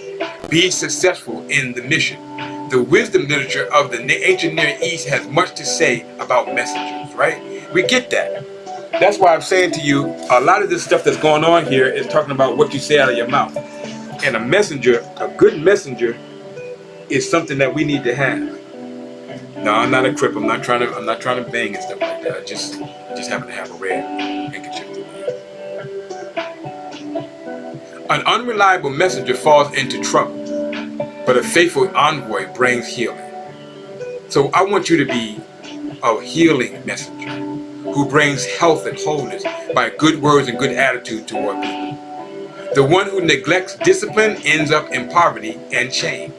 be successful in the mission. The wisdom literature of the ancient Near East has much to say about messengers, right? We get that. That's why I'm saying to you, a lot of this stuff that's going on here is talking about what you say out of your mouth. And a good messenger, is something that we need to have. No, I'm not a crip. I'm not trying to bang and stuff like that. I just happen to have a red handkerchief. An unreliable messenger falls into trouble, but a faithful envoy brings healing. So I want you to be a healing messenger who brings health and wholeness by good words and good attitude toward people. The one who neglects discipline ends up in poverty and shame.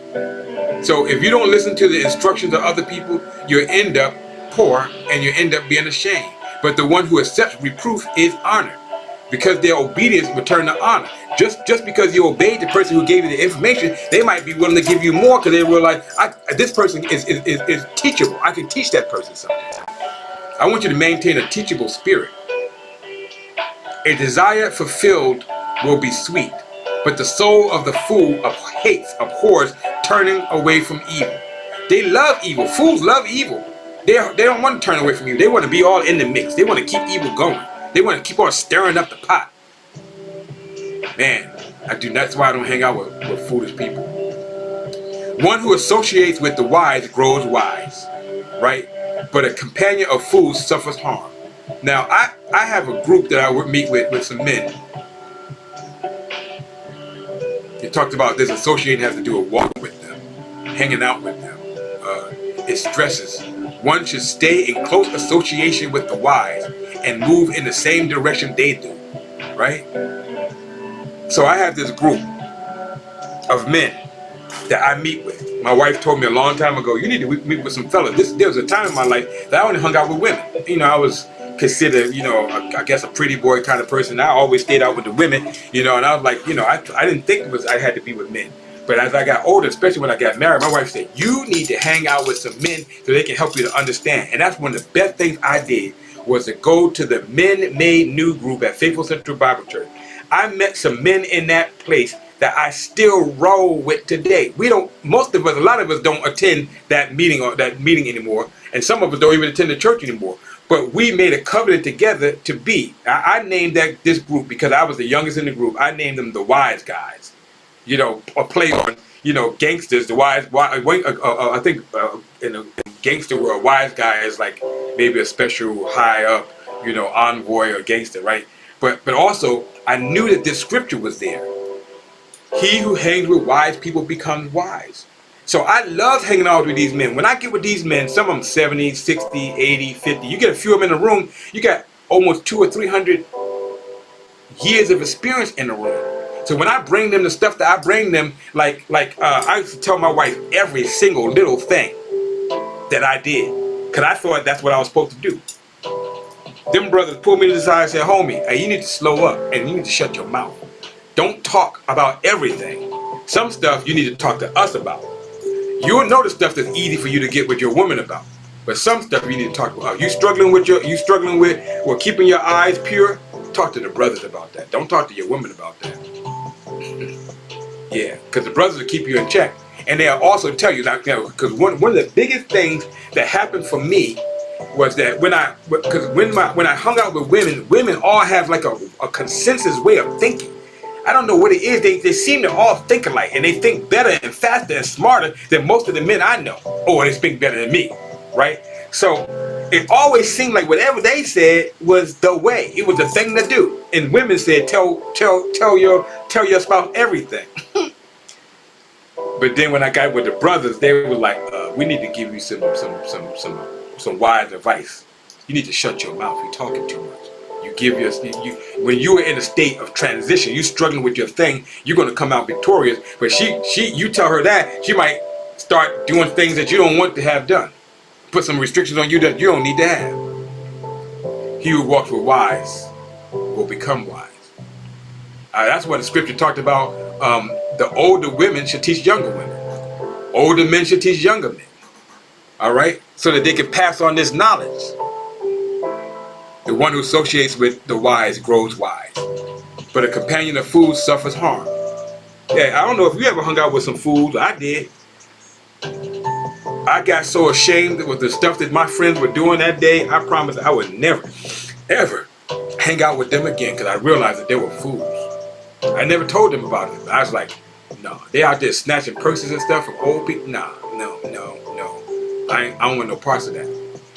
So if you don't listen to the instructions of other people, you end up poor and you end up being ashamed. But the one who accepts reproof is honored, because their obedience return the honor. Just because you obeyed the person who gave you the information, they might be willing to give you more because they realize this person is teachable. I can teach that person something. I want you to maintain a teachable spirit. A desire fulfilled will be sweet, but the soul of the fool abhors turning away from evil. They love evil. Fools love evil. They don't want to turn away from evil. They want to be all in the mix. They want to keep evil going. They want to keep on stirring up the pot. Man, that's why I don't hang out with foolish people. One who associates with the wise grows wise, right? But a companion of fools suffers harm. Now, I have a group that I would meet with some men. You talked about this associating has to do with walking with them, hanging out with them. It stresses. One should stay in close association with the wise and move in the same direction they do, right? So I have this group of men that I meet with. My wife told me a long time ago, you need to meet with some fellas. There was a time in my life that I only hung out with women. You know, I was considered, I guess a pretty boy kind of person. I always stayed out with the women, and I was like, I didn't think I had to be with men. But as I got older, especially when I got married, my wife said, you need to hang out with some men so they can help you to understand. And that's one of the best things I did, was to go to the Men Made New group at Faithful Central Bible Church. I met some men in that place that I still roll with today. We don't, most of us, a lot of us don't attend that meeting anymore. And some of us don't even attend the church anymore. But we made a covenant together to be. I named this group because I was the youngest in the group. I named them the Wise Guys. You know, a play on, you know, gangsters, the wise, I think in the gangster world, wise guy is like maybe a special high up, you know, envoy or gangster, right? But also, I knew that this scripture was there. He who hangs with wise people becomes wise. So I love hanging out with these men. When I get with these men, some of them 70, 60, 80, 50, you get a few of them in the room, you got almost 200 or 300 years of experience in the room. So when I bring them the stuff that I bring them, like I used to tell my wife every single little thing that I did, because I thought that's what I was supposed to do. Them brothers pulled me to the side and said, homie, hey, you need to slow up and you need to shut your mouth. Don't talk about everything. Some stuff you need to talk to us about. You'll know the stuff that's easy for you to get with your woman about. But some stuff you need to talk about. You struggling with keeping your eyes pure? Talk to the brothers about that. Don't talk to your women about that. Yeah, because the brothers will keep you in check. And they'll also tell you that, you know, because one of the biggest things that happened for me was that when I hung out with women all have like a consensus way of thinking. I don't know what it is. They seem to all think alike, and they think better and faster and smarter than most of the men I know. Or they think better than me, right? So it always seemed like whatever they said was the way. It was the thing to do. And women said, tell your spouse everything. But then when I got with the brothers, they were like, we need to give you some wise advice. You need to shut your mouth. You're talking too much. When you are in a state of transition, you struggling with your thing, you're going to come out victorious. But you tell her that, she might start doing things that you don't want to have done. Put some restrictions on you that you don't need to have. He who walks with wise will become wise. That's what the scripture talked about. The older women should teach younger women. Older men should teach younger men. All right? So that they can pass on this knowledge. The one who associates with the wise grows wise. But a companion of fools suffers harm. Yeah, I don't know if you ever hung out with some fools. I did. I got so ashamed with the stuff that my friends were doing that day, I promised I would never, ever hang out with them again, because I realized that they were fools. I never told them about it. I was like, no, they out there snatching purses and stuff from old people. Nah, no. I don't want no parts of that.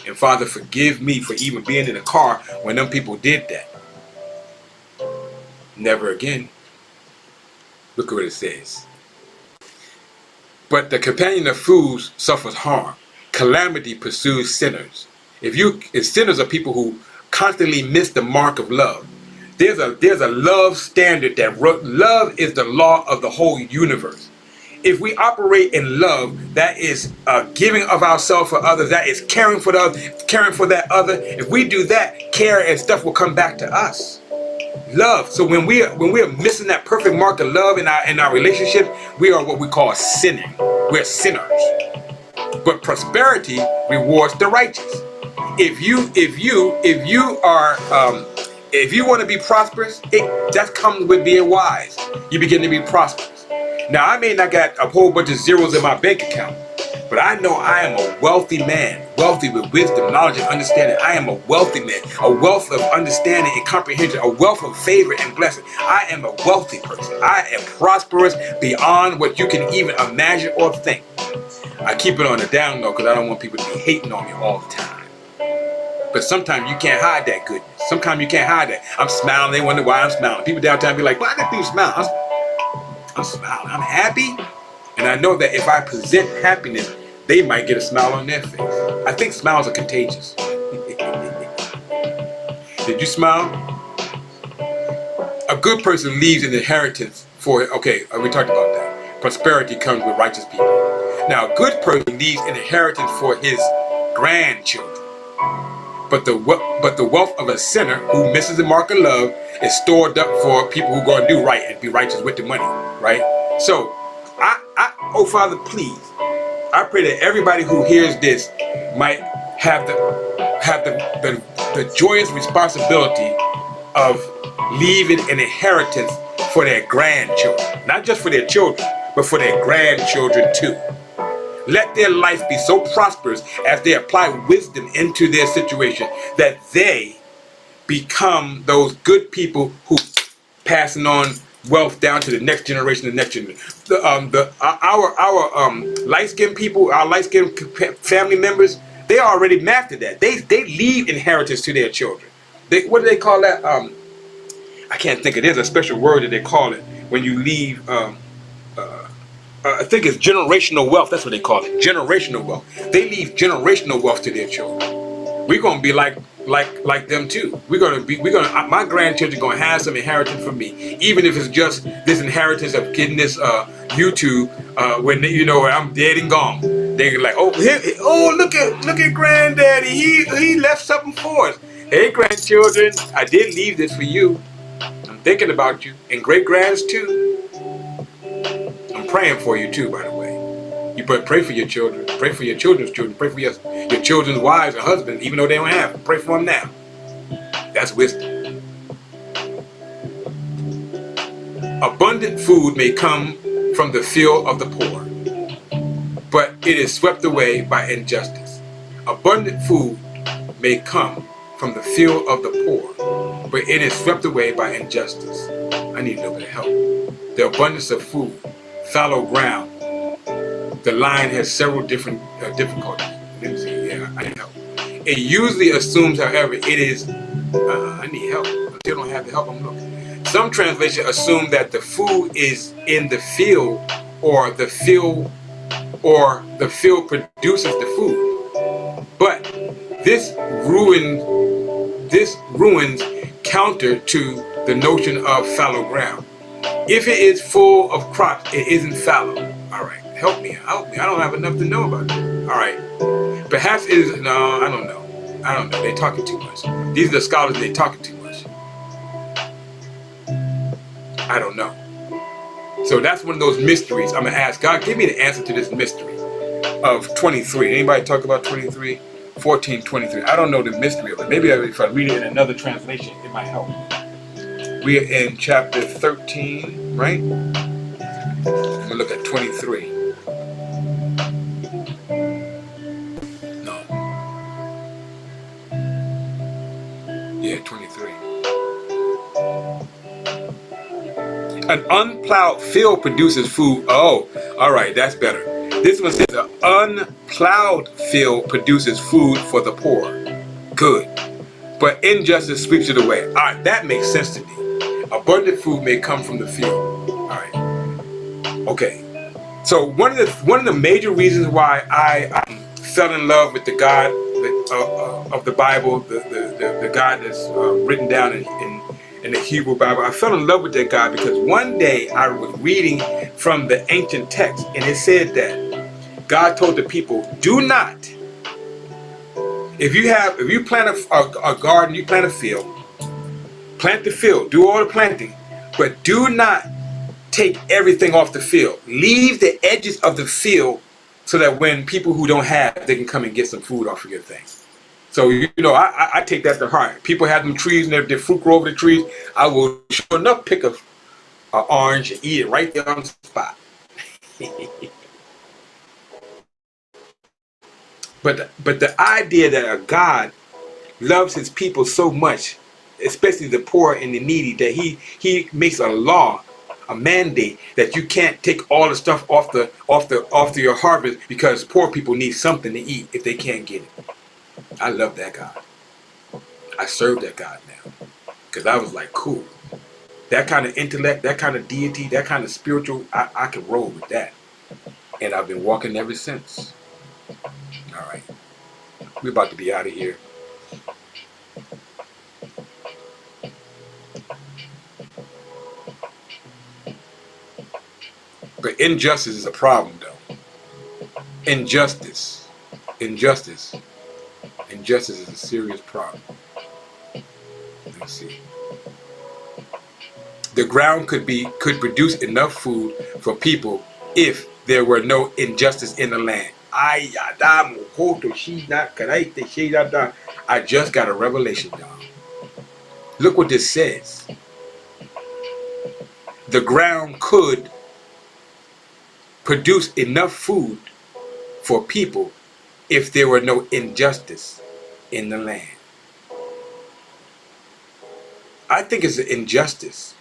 And Father, forgive me for even being in a car when them people did that. Never again. Look what it says. But the companion of fools suffers harm. Calamity pursues sinners. If sinners are people who constantly miss the mark of love. There's a love standard that love is the law of the whole universe. If we operate in love, that is giving of ourselves for others, that is caring for that other. If we do that, care and stuff will come back to us. Love. So when we are missing that perfect mark of love in our relationship, we are what we call sinning. We're sinners. But prosperity rewards the righteous. If you want to be prosperous, that comes with being wise. You begin to be prosperous. Now, I may not got a whole bunch of zeros in my bank account, but I know I am a wealthy man, wealthy with wisdom, knowledge, and understanding. I am a wealthy man, a wealth of understanding and comprehension, a wealth of favor and blessing. I am a wealthy person. I am prosperous beyond what you can even imagine or think. I keep it on the down low because I don't want people to be hating on me all the time. But sometimes you can't hide that goodness. Sometimes you can't hide that. I'm smiling. They wonder why I'm smiling. People downtown be like, why did you smile? I'm smiling. I'm happy. And I know that if I present happiness, they might get a smile on their face. I think smiles are contagious. Did you smile? A good person leaves an inheritance for, okay, we talked about that. Prosperity comes with righteous people. Now, a good person leaves an inheritance for his grandchildren. But the wealth of a sinner who misses the mark of love is stored up for people who are going to do right and be righteous with the money, right? So Oh, Father, please, I pray that everybody who hears this might have the joyous responsibility of leaving an inheritance for their grandchildren. Not just for their children, but for their grandchildren too. Let their life be so prosperous as they apply wisdom into their situation that they become those good people who passing on wealth down to the next generation, the next generation. Our light-skinned people, our light-skinned family members, they already mastered that. They leave inheritance to their children. What do they call that? I can't think of it. There's a special word that they call it when you leave. I think it's generational wealth. That's what they call it. Generational wealth. They leave generational wealth to their children. We're gonna be like them too. My grandchildren gonna have some inheritance from me, even if it's just this inheritance of getting this YouTube when I'm dead and gone. They're like, look at granddaddy. He left something for us. Hey grandchildren, I did leave this for you. I'm thinking about you, and great grands too. I'm praying for you too, by the way. You pray for your children. Pray for your children's children. Pray for your children's wives and husbands, even though they don't have them. Pray for them now. That's wisdom. Abundant food may come from the field of the poor, but it is swept away by injustice. Abundant food may come from the field of the poor, but it is swept away by injustice. I need a little bit of help. The abundance of food, fallow ground. The line has several different difficulties. Let me see. Yeah, I need help. It usually assumes, however, it is. I need help. I still don't have the help I'm looking. Some translations assume that the food is in the field, or the field produces the food. But this ruins counter to the notion of fallow ground. If it is full of crops, it isn't fallow. All right, help me. I don't have enough to know about it. All right, perhaps it is. No, I don't know. They're talking too much. These are the scholars. They're talking too much. I don't know. So that's one of those mysteries. I'm gonna ask God, give me the answer to this mystery of 23. Anybody talk about 23? 14:23. I don't know the mystery of it. Maybe if I read it in another translation, it might help. We are in chapter 13, right? I'm gonna look at 23. No. Yeah, 23. An unplowed field produces food. Oh, all right, that's better. This one says an unplowed field produces food for the poor. Good. But injustice sweeps it away. All right, that makes sense to me. Abundant food may come from the field. All right. Okay. So one of the major reasons why I fell in love with the God of the Bible, the God that's written down in the Hebrew Bible, I fell in love with that God because one day I was reading from the ancient text, and it said that God told the people, "Do not. If you plant a garden, you plant a field. Plant the field. Do all the planting, but do not take everything off the field. Leave the edges of the field so that when people who don't have, they can come and get some food off of your thing." So, I take that to heart. People have them trees and their fruit grow over the trees. I will sure enough pick an orange and eat it right there on the spot. But the idea that a God loves his people so much, especially the poor and the needy, that he makes a law, a mandate that you can't take all the stuff off your harvest because poor people need something to eat if they can't get it. I love that God. I serve that God now because I was like, cool. That kind of intellect, that kind of deity, that kind of spiritual, I can roll with that. And I've been walking ever since. All right. We're about to be out of here. But injustice is a problem, though. Injustice is a serious problem. Let's see. The ground could produce enough food for people if there were no injustice in the land. I just got a revelation, y'all. Look what this says. The ground could produce enough food for people if there were no injustice in the land. I think it's an injustice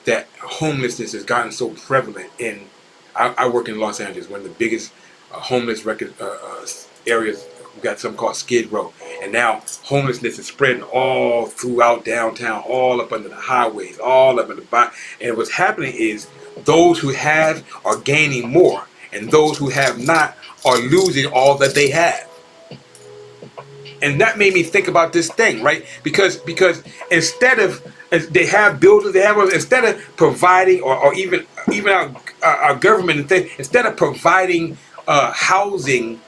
that homelessness has gotten so prevalent in. I work in Los Angeles, one of the biggest homeless areas. We've got something called Skid Row, and now homelessness is spreading all throughout downtown, all up under the highways, all up in the back. And what's happening is those who have are gaining more, and those who have not are losing all that they have. And that made me think about this thing, right? Because instead of they have buildings, instead of providing or even our government and things, instead of providing housing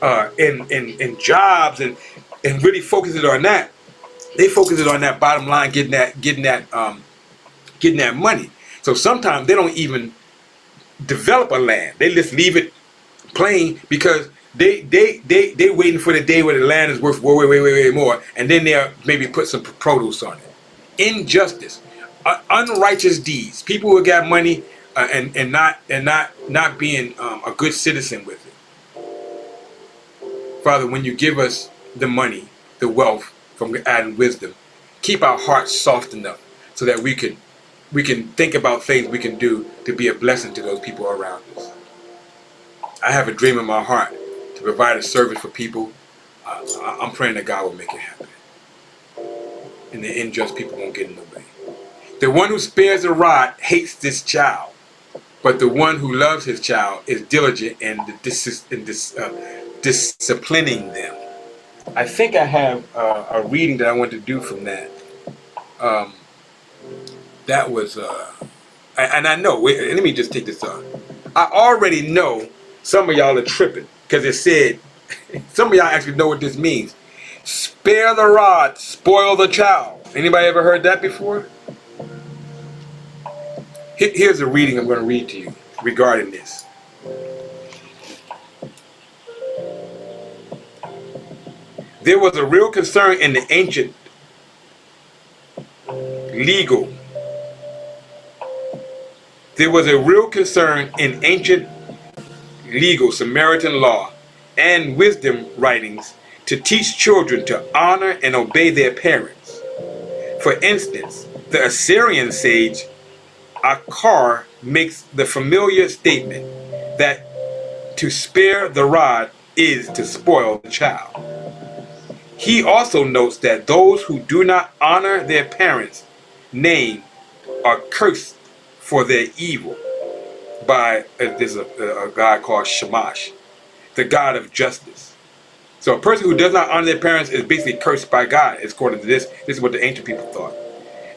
and jobs and really focusing on that, they focus it on that bottom line, getting that money. So sometimes they don't even develop a land. They just leave it plain because they waiting for the day where the land is worth way more, and then they'll maybe put some produce on it. Injustice, unrighteous deeds, people who got money and not being a good citizen with it. Father, when you give us the money, the wealth from adding wisdom, keep our hearts soft enough so that we can think about things we can do to be a blessing to those people around us. I have a dream in my heart to provide a service for people. I'm praying that God will make it happen. And the unjust people won't get in the way. The one who spares the rod hates this child, but the one who loves his child is diligent in disciplining them. I think I have a reading that I want to do from that. That was, and I know, wait, let me just take this on. I already know some of y'all are tripping because it said, some of y'all actually know what this means. Spare the rod, spoil the child. Anybody ever heard that before? Here's a reading I'm going to read to you regarding this. There was a real concern in the ancient legal. There was a real concern in ancient legal Samaritan law and wisdom writings to teach children to honor and obey their parents. For instance, the Assyrian sage Akar makes the familiar statement that to spare the rod is to spoil the child. He also notes that those who do not honor their parents' name are cursed for their evil by there's a god called Shamash, the god of justice. So a person who does not honor their parents is basically cursed by God, according to this. This is what the ancient people thought.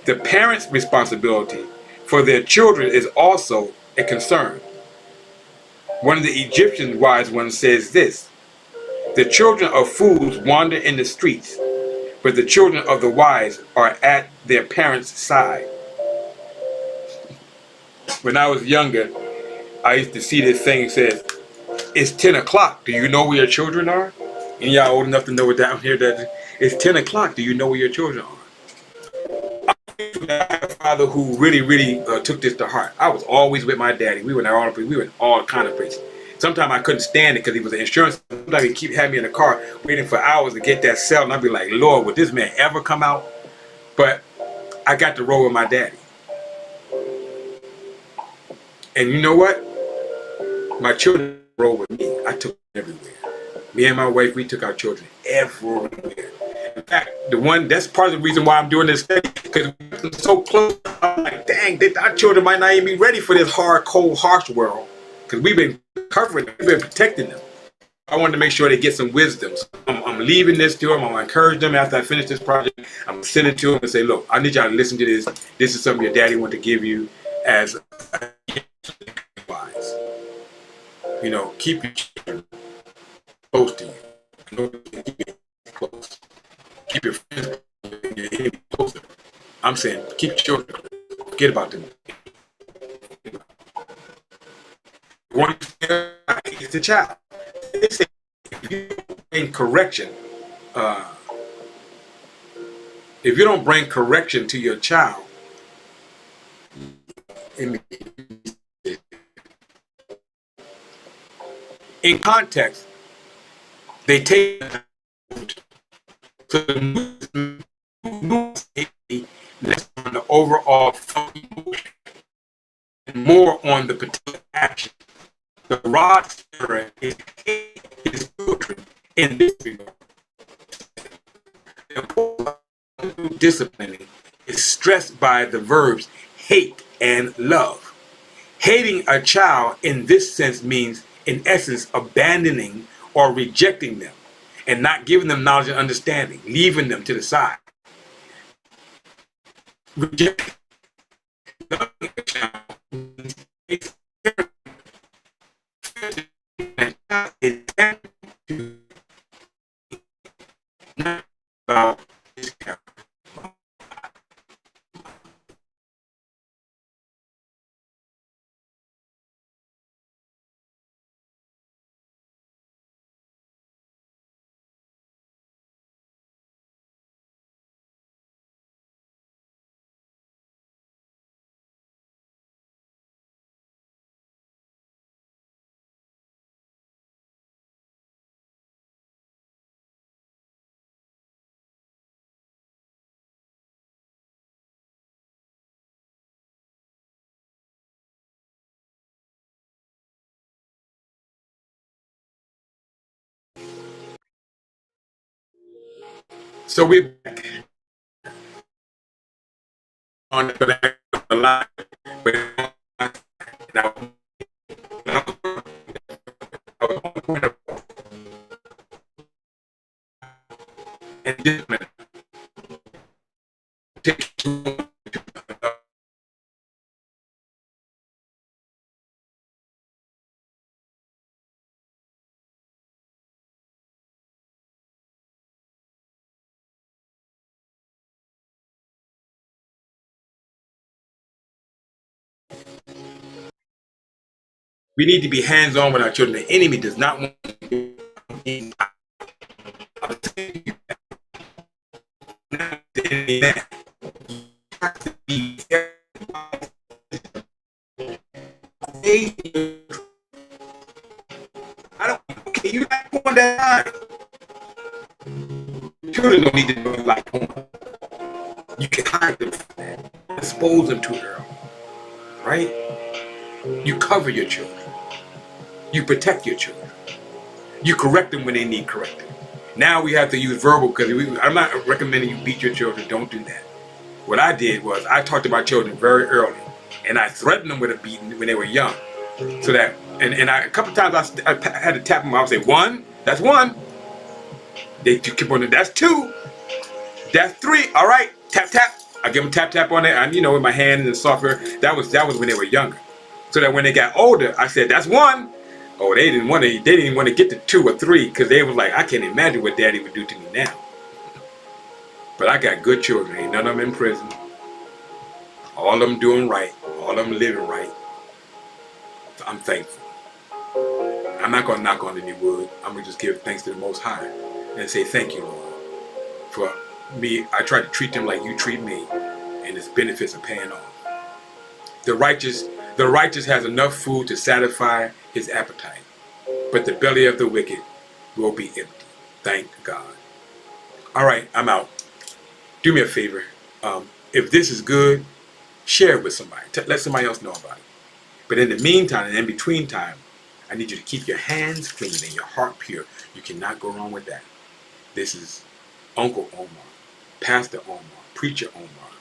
The parents' responsibility for their children is also a concern. One of the Egyptian wise ones says this: the children of fools wander in the streets, but the children of the wise are at their parents' side. When I was younger, I used to see this thing that says, it's 10 o'clock, do you know where your children are? And y'all old enough to know what down here that it's 10 o'clock, do you know where your children are? I have a father who really took this to heart. I was always with my daddy. We were in all kind of places. Sometimes I couldn't stand it because he was an insurance. Sometimes he'd keep having me in the car waiting for hours to get that cell, and I'd be like, Lord, would this man ever come out? But I got to roll with my daddy. And you know what? My children roll with me. I took them everywhere. Me and my wife, we took our children everywhere. In fact, that's part of the reason why I'm doing this study, because we're so close. I'm like, dang, our children might not even be ready for this hard, cold, harsh world, because we've been covering them, we've been protecting them. I wanted to make sure they get some wisdom. So I'm leaving this to them. I'm going to encourage them after I finish this project. I'm going to send it to them and say, look, I need y'all to listen to this. This is something your daddy wanted to give you as wise. You know, keep your children close to you. Keep it close. Keep your friends closer. I'm saying, keep your children close. Forget about them. the child. They say if you bring correction, uh, if you don't bring correction to your child, in context, they take to the less on the overall emotion and more on the particular action. The rod spirit is his children in this regard. The importance of disciplining is stressed by the verbs hate and love. Hating a child in this sense means, in essence, abandoning or rejecting them and not giving them knowledge and understanding, leaving them to the side. Rejecting a child is not about his character. So we're back on the line. And just a minute. We need to be hands-on with our children. The enemy does not want to I don't okay, you like porn that line. Children don't need to know you like porn. You can hide them from that. Expose them too early. Right? You cover your children. You protect your children. You correct them when they need correcting. Now we have to use verbal because I'm not recommending you beat your children. Don't do that. What I did was I talked to my children very early, and I threatened them with a beating when they were young. So that, a couple times I had to tap them. I would say, one, that's one. They keep on, that's two. That's three. All right, tap, tap. I give them tap, tap on it, and with my hand and the software. That was when they were younger. So that when they got older, I said, that's one. Oh, they didn't even want to get to 2 or 3 because they was like, I can't imagine what Daddy would do to me now. But I got good children. Ain't none of them in prison. All of them doing right. All of them living right. So I'm thankful. I'm not going to knock on any wood. I'm going to just give thanks to the Most High and say thank you, Lord. For me, I try to treat them like you treat me, and its benefits are paying off. The righteous has enough food to satisfy his appetite, but the belly of the wicked will be empty. Thank God. All right, I'm out. Do me a favor. If this is good, share it with somebody. Let somebody else know about it. But in the meantime, and in between time, I need you to keep your hands clean and your heart pure. You cannot go wrong with that. This is Uncle Omar, Pastor Omar, Preacher Omar,